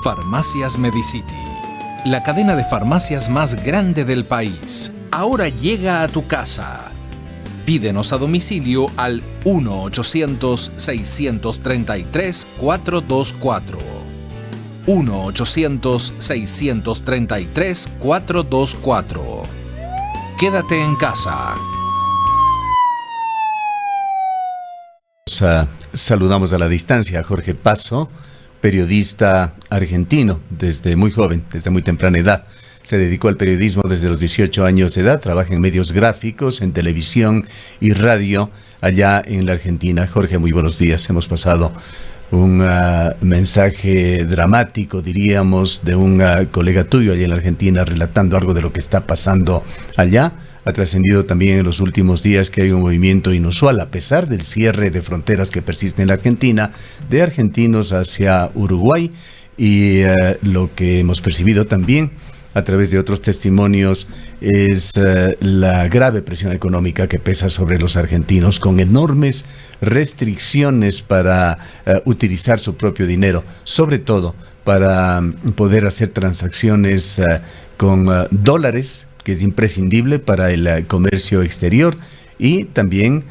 Farmacias Medicity, la cadena de farmacias más grande del país, ahora llega a tu casa. Pídenos a domicilio al 1-800-633-424. 1-800-633-424. Quédate en casa. Saludamos a la distancia a Jorge Paso, periodista argentino desde muy joven, desde muy temprana edad. Se dedicó al periodismo desde los 18 años de edad, trabaja en medios gráficos, en televisión y radio allá en la Argentina. Jorge, muy buenos días. Hemos pasado un mensaje dramático, diríamos, de un colega tuyo allá en la Argentina relatando algo de lo que está pasando allá. Ha trascendido también en los últimos días que hay un movimiento inusual, a pesar del cierre de fronteras que persiste en la Argentina, de argentinos hacia Uruguay, y lo que hemos percibido también a través de otros testimonios es la grave presión económica que pesa sobre los argentinos, con enormes restricciones para utilizar su propio dinero, sobre todo para poder hacer transacciones con dólares, que es imprescindible para el comercio exterior, y también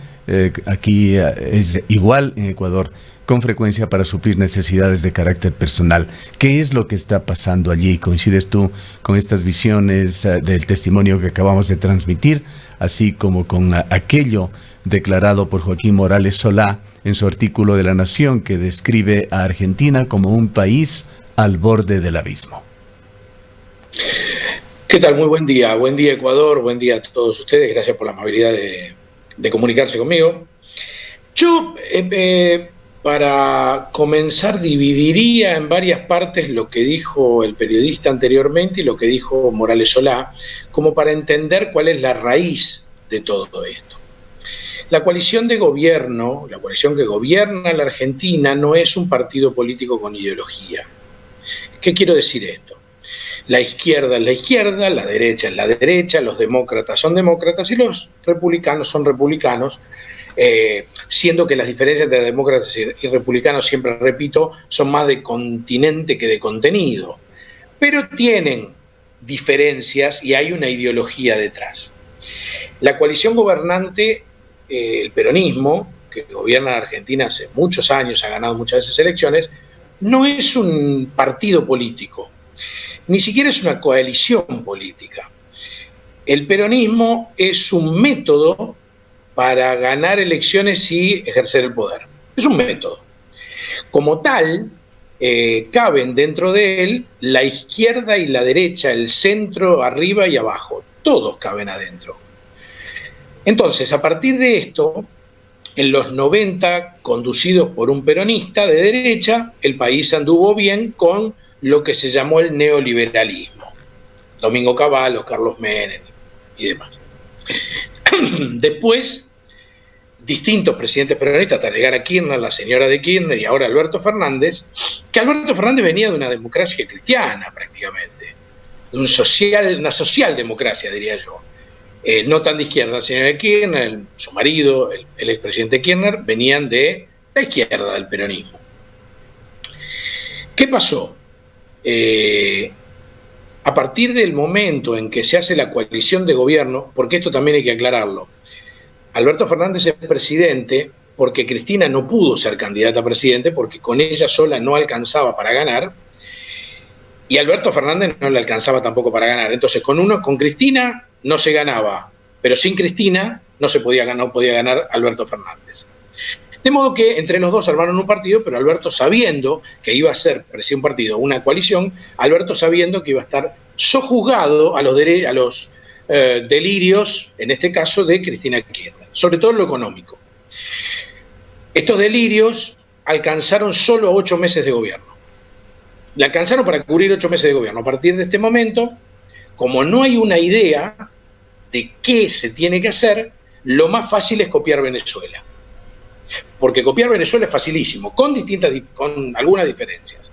aquí es igual en Ecuador, con frecuencia para suplir necesidades de carácter personal. ¿Qué es lo que está pasando allí? ¿Coincides tú con estas visiones del testimonio que acabamos de transmitir, así como con aquello declarado por Joaquín Morales Solá en su artículo de La Nación, que describe a Argentina como un país al borde del abismo? ¿Qué tal? Muy buen día Ecuador, buen día a todos ustedes, gracias por la amabilidad de comunicarse conmigo. Yo, para comenzar, dividiría en varias partes lo que dijo el periodista anteriormente y lo que dijo Morales Solá, como para entender cuál es la raíz de todo esto. La coalición de gobierno, la coalición que gobierna la Argentina, no es un partido político con ideología. ¿Qué quiero decir esto? La izquierda es la izquierda, la derecha es la derecha, los demócratas son demócratas y los republicanos son republicanos, siendo que las diferencias entre demócratas y republicanos, siempre repito, son más de continente que de contenido. Pero tienen diferencias y hay una ideología detrás. La coalición gobernante, el peronismo, que gobierna la Argentina hace muchos años, ha ganado muchas veces elecciones, no es un partido político. Ni siquiera es una coalición política. El peronismo es un método para ganar elecciones y ejercer el poder. Es un método. Como tal, caben dentro de él la izquierda y la derecha, el centro, arriba y abajo. Todos caben adentro. Entonces, a partir de esto, en los 90, conducidos por un peronista de derecha, el país anduvo bien con lo que se llamó el neoliberalismo. Domingo Cavallo, Carlos Menem y demás. Después, distintos presidentes peronistas, hasta llegar a Kirchner, la señora de Kirchner y ahora Alberto Fernández, que Alberto Fernández venía de una democracia cristiana prácticamente, de una socialdemocracia, diría yo. No tan de izquierda, la señora de Kirchner, su marido, el expresidente Kirchner, venían de la izquierda del peronismo. ¿Qué pasó? A partir del momento en que se hace la coalición de gobierno, porque esto también hay que aclararlo, Alberto Fernández es presidente porque Cristina no pudo ser candidata a presidente porque con ella sola no alcanzaba para ganar y Alberto Fernández no le alcanzaba tampoco para ganar. Entonces con Cristina no se ganaba, pero sin Cristina no podía ganar Alberto Fernández. De modo que entre los dos armaron un partido, pero Alberto, sabiendo que iba a ser un partido, una coalición, Alberto sabiendo que iba a estar sojuzgado a los delirios, en este caso, de Cristina Kirchner, sobre todo en lo económico. Estos delirios alcanzaron solo 8 meses de gobierno. Le alcanzaron para cubrir 8 meses de gobierno. A partir de este momento, como no hay una idea de qué se tiene que hacer, lo más fácil es copiar Venezuela. Porque copiar Venezuela es facilísimo, con algunas diferencias.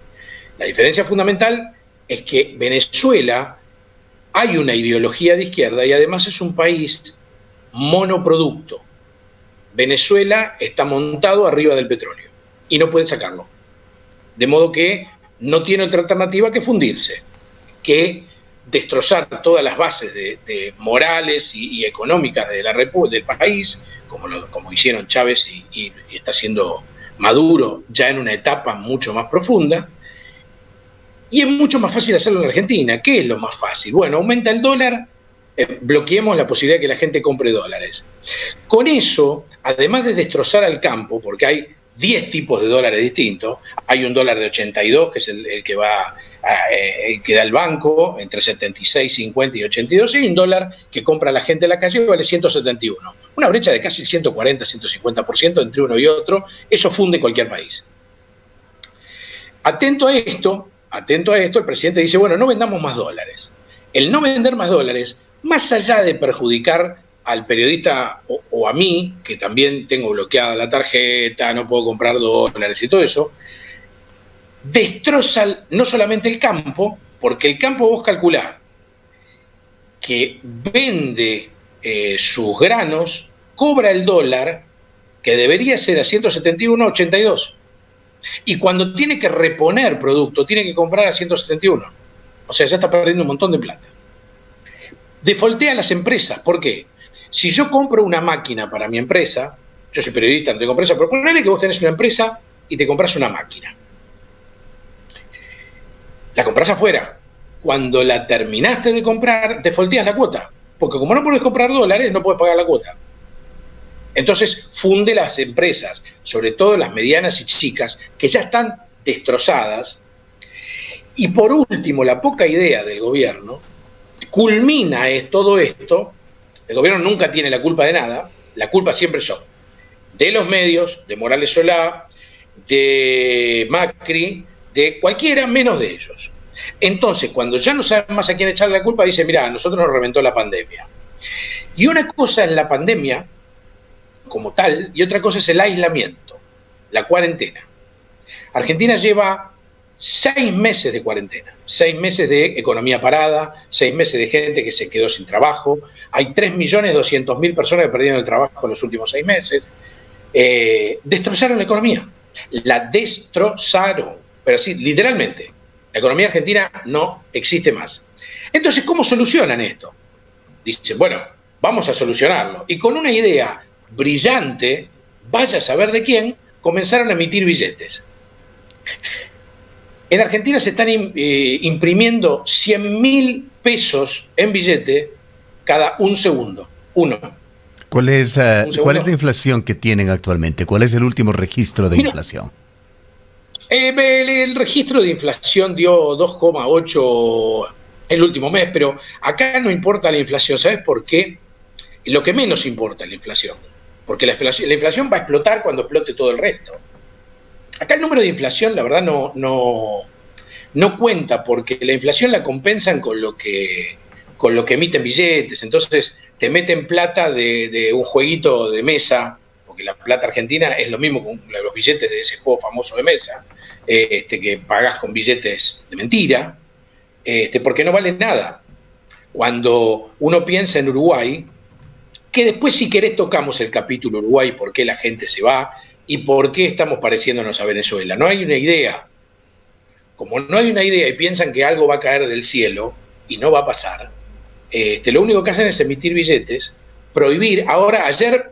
La diferencia fundamental es que Venezuela hay una ideología de izquierda y además es un país monoproducto. Venezuela está montado arriba del petróleo y no pueden sacarlo. De modo que no tiene otra alternativa que fundirse, que destrozar todas las bases de morales y económicas del país, como hicieron Chávez y está haciendo Maduro ya en una etapa mucho más profunda. Y es mucho más fácil hacerlo en Argentina. ¿Qué es lo más fácil? Bueno, aumenta el dólar, bloqueemos la posibilidad de que la gente compre dólares. Con eso, además de destrozar al campo, porque hay 10 tipos de dólares distintos, hay un dólar de 82, que es el que va que da el banco, entre 76, 50 y 82, y un dólar que compra la gente en la calle que vale 171. Una brecha de casi 140, 150% entre uno y otro. Eso funde cualquier país. Atento a esto, el presidente dice, bueno, no vendamos más dólares. El no vender más dólares, más allá de perjudicar al periodista o a mí, que también tengo bloqueada la tarjeta, no puedo comprar dólares y todo eso, destroza no solamente el campo, porque el campo vos calculás que vende sus granos, cobra el dólar, que debería ser a 171, 82. Y cuando tiene que reponer producto, tiene que comprar a 171. O sea, ya está perdiendo un montón de plata. Defoltea a las empresas. ¿Por qué? Si yo compro una máquina para mi empresa, yo soy periodista, no tengo empresa, pero ponele que vos tenés una empresa y te compras una máquina. La compras afuera. Cuando la terminaste de comprar, defolteas la cuota. Porque como no podés comprar dólares, no podés pagar la cuota. Entonces funde las empresas, sobre todo las medianas y chicas, que ya están destrozadas. Y por último, la poca idea del gobierno culmina todo esto. El gobierno nunca tiene la culpa de nada. La culpa siempre son de los medios, de Morales Solá, de Macri, de cualquiera menos de ellos. Entonces, cuando ya no saben más a quién echarle la culpa, dice, mirá, a nosotros nos reventó la pandemia. Y una cosa es la pandemia como tal, y otra cosa es el aislamiento, la cuarentena. Argentina lleva 6 meses de cuarentena, 6 meses de economía parada, 6 meses de gente que se quedó sin trabajo, hay 3.200.000 personas que perdieron el trabajo en los últimos 6 meses. Destrozaron la economía, la destrozaron, pero sí, literalmente. La economía argentina no existe más. Entonces, ¿cómo solucionan esto? Dicen, bueno, vamos a solucionarlo. Y con una idea brillante, vaya a saber de quién, comenzaron a emitir billetes. En Argentina se están imprimiendo 100.000 pesos en billete cada un segundo. ¿Cuál es la inflación que tienen actualmente? ¿Cuál es el último registro de inflación? El registro de inflación dio 2,8 el último mes, pero acá no importa la inflación. ¿Sabes por qué? Lo que menos importa es la inflación. Porque la inflación va a explotar cuando explote todo el resto. Acá el número de inflación, la verdad, no cuenta, porque la inflación la compensan con lo que emiten billetes. Entonces te meten plata de un jueguito de mesa, porque la plata argentina es lo mismo con los billetes de ese juego famoso de mesa, que pagás con billetes de mentira, porque no valen nada. Cuando uno piensa en Uruguay, que después si querés tocamos el capítulo Uruguay, por qué la gente se va y por qué estamos pareciéndonos a Venezuela. No hay una idea. Como no hay una idea y piensan que algo va a caer del cielo y no va a pasar, lo único que hacen es emitir billetes, prohibir. Ahora, ayer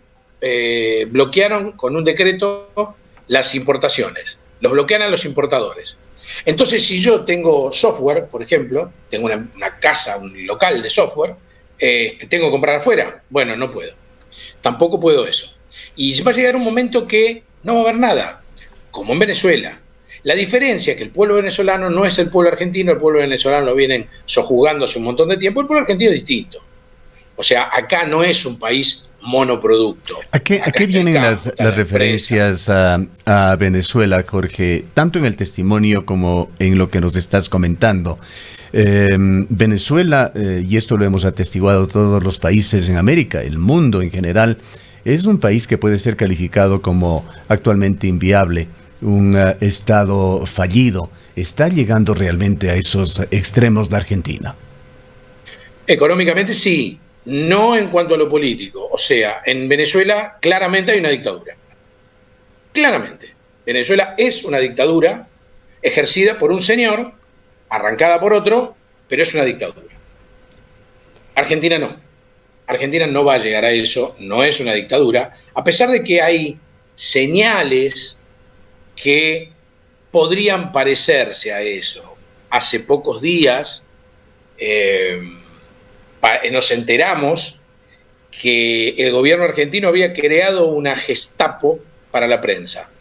bloquearon con un decreto las importaciones. Los bloquean a los importadores. Entonces, si yo tengo software, por ejemplo, tengo una casa, un local de software, ¿tengo que comprar afuera? Bueno, no puedo. Tampoco puedo eso. Y va a llegar un momento que no va a haber nada, como en Venezuela. La diferencia es que el pueblo venezolano no es el pueblo argentino, el pueblo venezolano lo vienen sojuzgando hace un montón de tiempo, el pueblo argentino es distinto. O sea, acá no es un país monoproducto. ¿A qué vienen las referencias a Venezuela, Jorge? Tanto en el testimonio como en lo que nos estás comentando. Venezuela, y esto lo hemos atestiguado todos los países en América, el mundo en general, es un país que puede ser calificado como actualmente inviable, un estado fallido. ¿Está llegando realmente a esos extremos la Argentina? Económicamente sí, no en cuanto a lo político. O sea, en Venezuela claramente hay una dictadura. Claramente. Venezuela es una dictadura ejercida por un señor, arrancada por otro, pero es una dictadura. Argentina no. Argentina no va a llegar a eso, no es una dictadura, a pesar de que hay señales que podrían parecerse a eso. Hace pocos días nos enteramos que el gobierno argentino había creado una Gestapo para la prensa.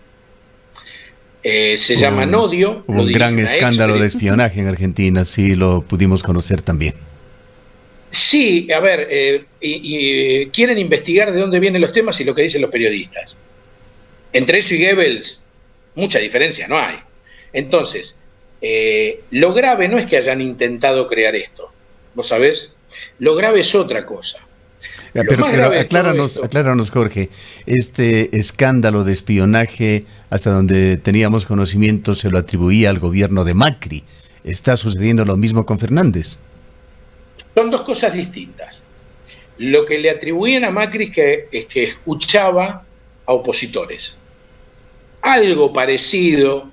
Se llama Nodio. Hubo un gran escándalo de espionaje en Argentina, sí, lo pudimos conocer también. Sí, a ver, quieren investigar de dónde vienen los temas y lo que dicen los periodistas. Entre eso y Goebbels, mucha diferencia no hay. Entonces, lo grave no es que hayan intentado crear esto, ¿vos sabés? Lo grave es otra cosa. Pero acláranos, Jorge, este escándalo de espionaje, hasta donde teníamos conocimiento, se lo atribuía al gobierno de Macri. ¿Está sucediendo lo mismo con Fernández? Son dos cosas distintas. Lo que le atribuyen a Macri es que escuchaba a opositores. Algo parecido,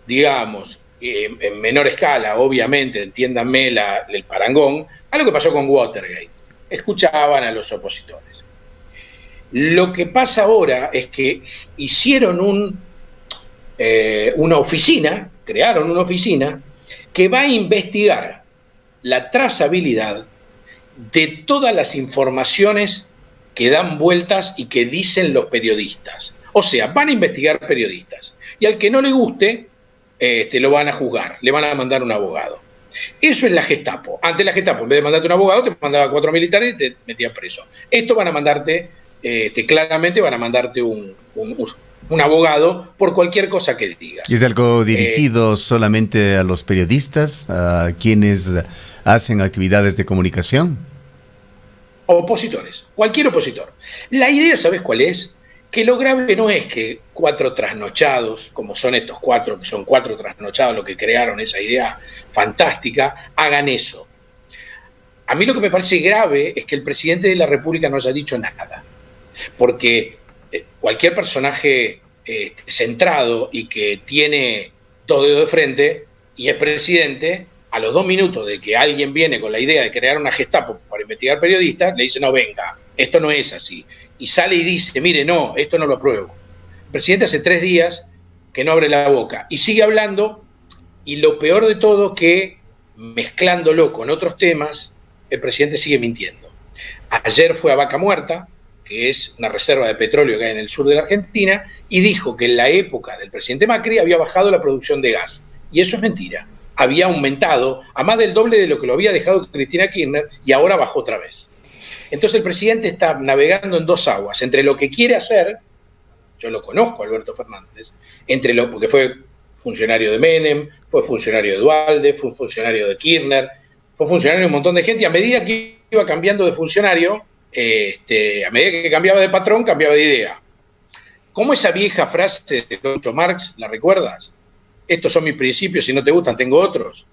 digamos, en menor escala, obviamente, entiéndanme el parangón, a lo que pasó con Watergate. Escuchaban a los opositores. Lo que pasa ahora es que hicieron una oficina, crearon una oficina que va a investigar la trazabilidad de todas las informaciones que dan vueltas y que dicen los periodistas. O sea, van a investigar periodistas. Y al que no le guste, lo van a juzgar, le van a mandar un abogado. Eso es la Gestapo. Antes la Gestapo, en vez de mandarte un abogado, te mandaba 4 militares y te metían preso. Esto van a mandarte, claramente van a mandarte un abogado por cualquier cosa que digas. ¿Y es algo dirigido solamente a los periodistas, a quienes hacen actividades de comunicación? Opositores, cualquier opositor. La idea, ¿sabes cuál es? Que lo grave no es que 4 trasnochados, como son estos 4, que son 4 trasnochados los que crearon esa idea fantástica, hagan eso. A mí lo que me parece grave es que el presidente de la República no haya dicho nada. Porque cualquier personaje centrado y que tiene todo de frente y es presidente, a los 2 minutos de que alguien viene con la idea de crear una Gestapo para investigar periodistas, le dice, no, venga, esto no es así. Y sale y dice, mire, no, esto no lo apruebo. El presidente hace 3 días que no abre la boca y sigue hablando, y lo peor de todo que, mezclándolo con otros temas, el presidente sigue mintiendo. Ayer fue a Vaca Muerta, que es una reserva de petróleo que hay en el sur de la Argentina, y dijo que en la época del presidente Macri había bajado la producción de gas. Y eso es mentira. Había aumentado a más del doble de lo que lo había dejado Cristina Kirchner, y ahora bajó otra vez. Entonces el presidente está navegando en 2 aguas, entre lo que quiere hacer, yo lo conozco, Alberto Fernández, porque fue funcionario de Menem, fue funcionario de Duhalde, fue funcionario de Kirchner, fue funcionario de un montón de gente, y a medida que iba cambiando de funcionario, a medida que cambiaba de patrón, cambiaba de idea. ¿Cómo esa vieja frase de Groucho Marx, la recuerdas? Estos son mis principios, si no te gustan tengo otros.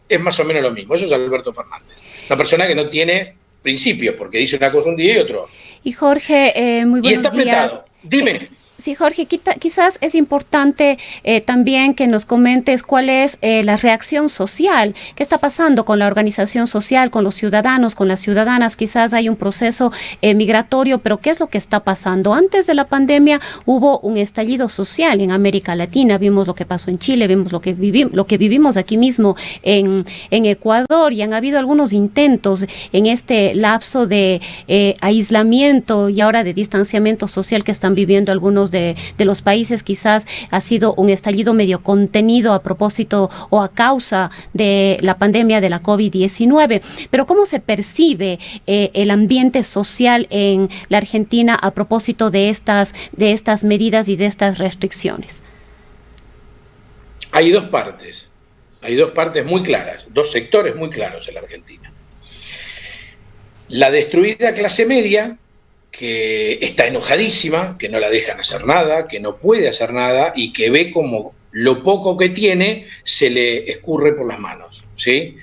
Es más o menos lo mismo, eso es Alberto Fernández. Una persona que no tiene principios, porque dice una cosa un día y otro. Y Jorge, muy buenos días. Dime. Sí, Jorge, quizás es importante también que nos comentes cuál es la reacción social, qué está pasando con la organización social, con los ciudadanos, con las ciudadanas. Quizás hay un proceso migratorio, pero ¿qué es lo que está pasando? Antes de la pandemia hubo un estallido social en América Latina, vimos lo que pasó en Chile, vimos lo que vivimos aquí mismo en Ecuador, y han habido algunos intentos en este lapso de aislamiento y ahora de distanciamiento social que están viviendo algunos de los países. Quizás ha sido un estallido medio contenido a propósito o a causa de la pandemia de la COVID-19. Pero ¿cómo se percibe el ambiente social en la Argentina a propósito de estas medidas y de estas restricciones? Hay 2 partes. Hay 2 partes muy claras, 2 sectores muy claros en la Argentina. La destruida clase media, que está enojadísima, que no la dejan hacer nada, que no puede hacer nada y que ve como lo poco que tiene se le escurre por las manos, ¿sí?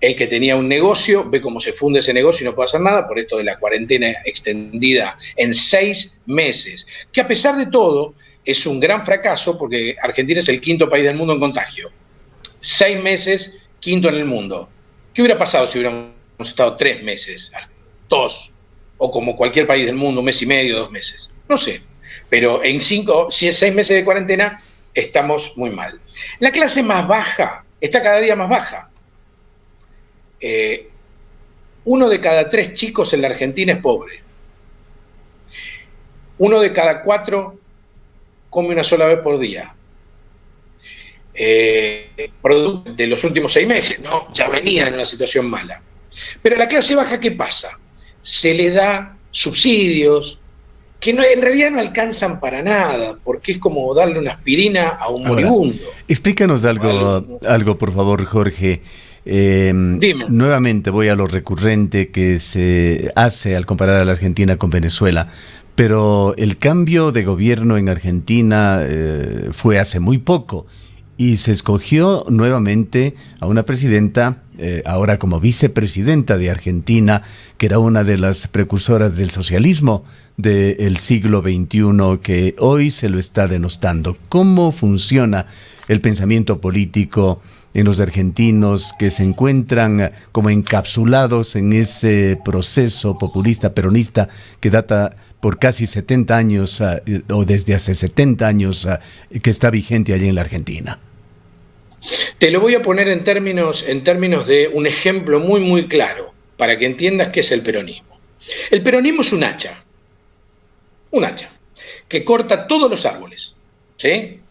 El que tenía un negocio ve cómo se funde ese negocio y no puede hacer nada por esto de la cuarentena extendida en 6 meses, que a pesar de todo es un gran fracaso porque Argentina es el 5º país del mundo en contagio. 6 meses, 5º en el mundo. ¿Qué hubiera pasado si hubiéramos estado 3 meses? 2, o como cualquier país del mundo, 1 mes y medio, 2 meses. No sé, pero en 6 meses de cuarentena estamos muy mal. La clase más baja está cada día más baja. 1 de cada 3 chicos en la Argentina es pobre. 1 de cada 4 come una sola vez por día. Producto de los últimos 6 meses, ¿no? Ya venía en una situación mala. Pero a la clase baja, ¿qué pasa? Se le da subsidios que en realidad no alcanzan para nada, porque es como darle una aspirina a un moribundo. Explícanos algo, por favor, Jorge. Dime. Nuevamente voy a lo recurrente que se hace al comparar a la Argentina con Venezuela, pero el cambio de gobierno en Argentina fue hace muy poco y se escogió nuevamente a una presidenta, ahora como vicepresidenta de Argentina, que era una de las precursoras del socialismo del siglo XXI, que hoy se lo está denostando. ¿Cómo funciona el pensamiento político en los argentinos que se encuentran como encapsulados en ese proceso populista peronista que data por casi 70 años o desde hace 70 años que está vigente allí en la Argentina? Te lo voy a poner en términos de un ejemplo muy, muy claro para que entiendas qué es el peronismo. El peronismo es un hacha que corta todos los árboles, ¿sí?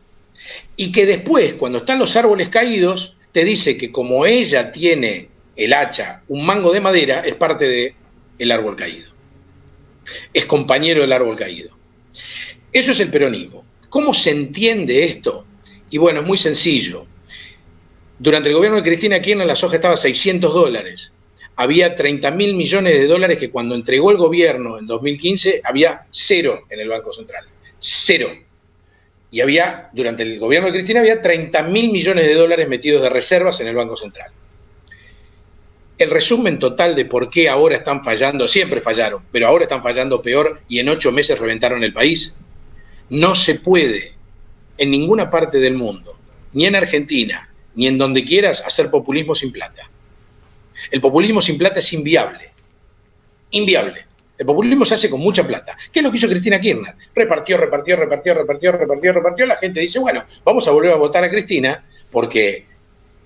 Y que después, cuando están los árboles caídos, te dice que como ella tiene el hacha, un mango de madera, es parte del árbol caído. Es compañero del árbol caído. Eso es el peronismo. ¿Cómo se entiende esto? Y bueno, es muy sencillo. Durante el gobierno de Cristina Kirchner la soja estaba a $600. Había 30.000 millones de dólares que cuando entregó el gobierno en 2015 había 0 en el Banco Central. 0. Y durante el gobierno de Cristina había 30.000 millones de dólares metidos de reservas en el Banco Central. El resumen total de por qué ahora están fallando, siempre fallaron, pero ahora están fallando peor y en 8 meses reventaron el país. No se puede en ninguna parte del mundo, ni en Argentina, ni en donde quieras, hacer populismo sin plata. El populismo sin plata es inviable. Inviable. El populismo se hace con mucha plata. ¿Qué es lo que hizo Cristina Kirchner? Repartió. La gente dice, bueno, vamos a volver a votar a Cristina porque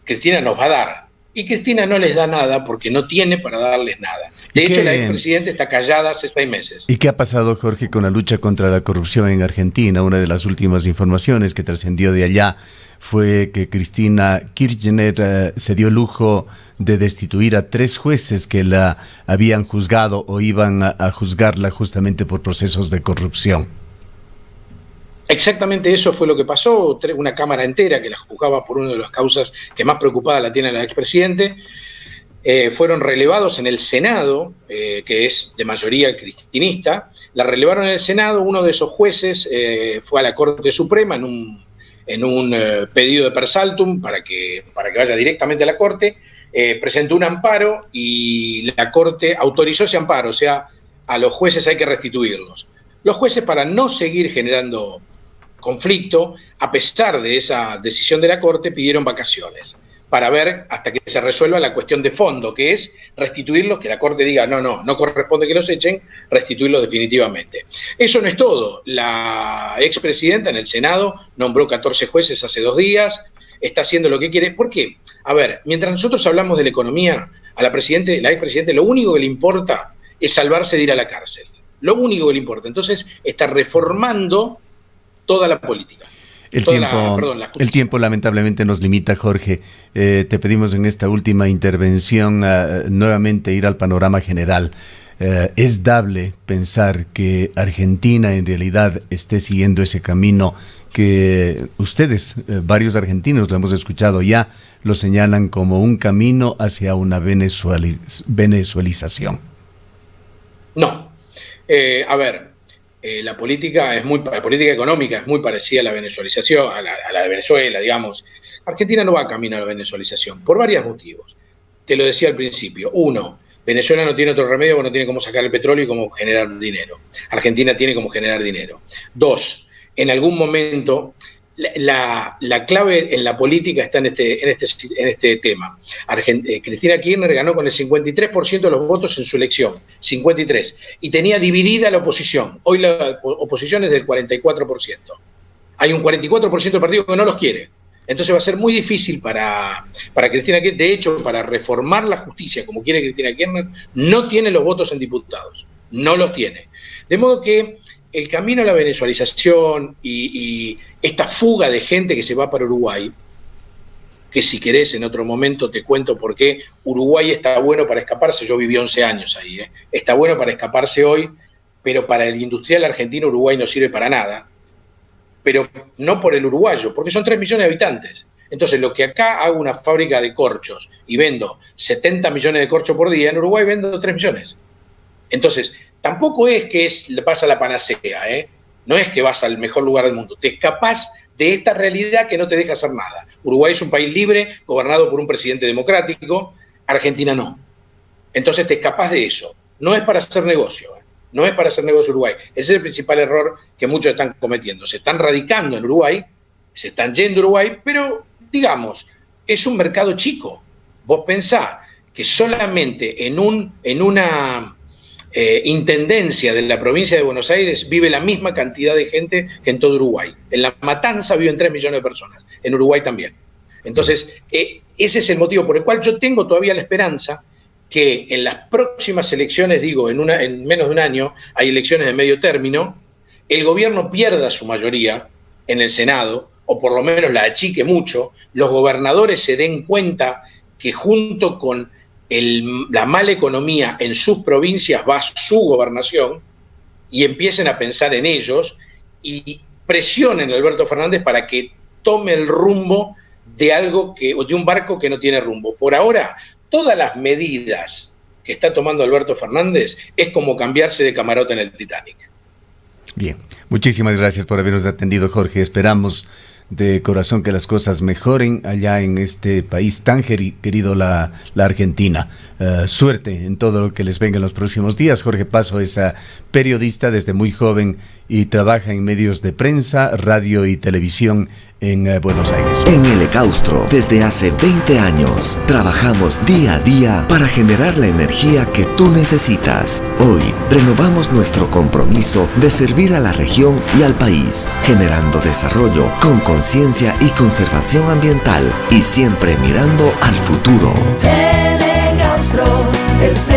Cristina nos va a dar. Y Cristina no les da nada porque no tiene para darles nada. De hecho, la expresidenta está callada hace 6 meses. ¿Y qué ha pasado, Jorge, con la lucha contra la corrupción en Argentina? Una de las últimas informaciones que trascendió de allá fue que Cristina Kirchner se dio el lujo de destituir a 3 jueces que la habían juzgado o iban a juzgarla justamente por procesos de corrupción. Exactamente eso fue lo que pasó, una cámara entera que la juzgaba por una de las causas que más preocupada la tiene la expresidente, fueron relevados en el Senado, que es de mayoría cristinista, la relevaron en el Senado, uno de esos jueces fue a la Corte Suprema en un pedido de per saltum para que vaya directamente a la Corte, presentó un amparo y la Corte autorizó ese amparo, o sea, a los jueces hay que restituirlos. Los jueces, para no seguir generando conflicto, a pesar de esa decisión de la Corte, pidieron vacaciones para ver hasta que se resuelva la cuestión de fondo, que es restituirlos, que la Corte diga no corresponde que los echen, restituirlos definitivamente. Eso no es todo. La expresidenta en el Senado nombró 14 jueces hace 2 días, está haciendo lo que quiere. ¿Por qué? A ver, mientras nosotros hablamos de la economía, a la expresidente lo único que le importa es salvarse de ir a la cárcel. Lo único que le importa. Entonces está reformando toda la política. El tiempo lamentablemente nos limita, Jorge. Te pedimos en esta última intervención nuevamente ir al panorama general. ¿Es dable pensar que Argentina en realidad esté siguiendo ese camino que ustedes, varios argentinos, lo hemos escuchado ya, lo señalan como un camino hacia una venezuelización? No. La política económica es muy parecida a la venezuelización, a la de Venezuela, digamos. Argentina no va camino a la venezuelización, por varios motivos. te lo decía al principio. 1, Venezuela no tiene otro remedio porque no tiene cómo sacar el petróleo y cómo generar dinero. Argentina tiene cómo generar dinero. 2, en algún momento la clave en la política está en este tema. Cristina Kirchner ganó con el 53% de los votos en su elección, 53%, y tenía dividida la oposición. Hoy la oposición es del 44%. Hay un 44% del partido que no los quiere. Entonces va a ser muy difícil para Cristina Kirchner. De hecho, para reformar la justicia como quiere Cristina Kirchner, no tiene los votos en diputados. No los tiene. De modo que el camino a la venezualización y esta fuga de gente que se va para Uruguay, que si querés en otro momento te cuento por qué Uruguay está bueno para escaparse. Yo viví 11 años ahí. Está bueno para escaparse hoy, pero para el industrial argentino Uruguay no sirve para nada. Pero no por el uruguayo, porque son 3 millones de habitantes. Entonces, lo que acá hago una fábrica de corchos y vendo 70 millones de corchos por día, en Uruguay vendo 3 millones. Entonces, tampoco es que vas a la panacea, no es que vas al mejor lugar del mundo. Te escapás de esta realidad que no te deja hacer nada. Uruguay es un país libre, gobernado por un presidente democrático, Argentina no. Entonces te escapás de eso. No es para hacer negocio. No es para hacer negocio Uruguay. Ese es el principal error que muchos están cometiendo. Se están radicando en Uruguay, se están yendo a Uruguay, pero, digamos, es un mercado chico. Vos pensás que solamente en una intendencia de la provincia de Buenos Aires vive la misma cantidad de gente que en todo Uruguay. En La Matanza viven 3 millones de personas. En Uruguay también. Entonces, ese es el motivo por el cual yo tengo todavía la esperanza que en las próximas elecciones, en menos de un año, hay elecciones de medio término, el gobierno pierda su mayoría en el Senado, o por lo menos la achique mucho, los gobernadores se den cuenta que junto con la mala economía en sus provincias va su gobernación, y empiecen a pensar en ellos y presionen a Alberto Fernández para que tome el rumbo de un barco que no tiene rumbo. Por ahora, todas las medidas que está tomando Alberto Fernández es como cambiarse de camarote en el Titanic. Bien, muchísimas gracias por habernos atendido, Jorge. Esperamos de corazón que las cosas mejoren allá en este país tan querido, la Argentina. Suerte en todo lo que les venga en los próximos días. Jorge Paso es periodista desde muy joven y trabaja en medios de prensa, radio y televisión en Buenos Aires. En El Ecaustro, desde hace 20 años, trabajamos día a día para generar la energía que tú necesitas. Hoy, renovamos nuestro compromiso de servir a la región y al país, generando desarrollo con conciencia y conservación ambiental y siempre mirando al futuro. El Ecaustro es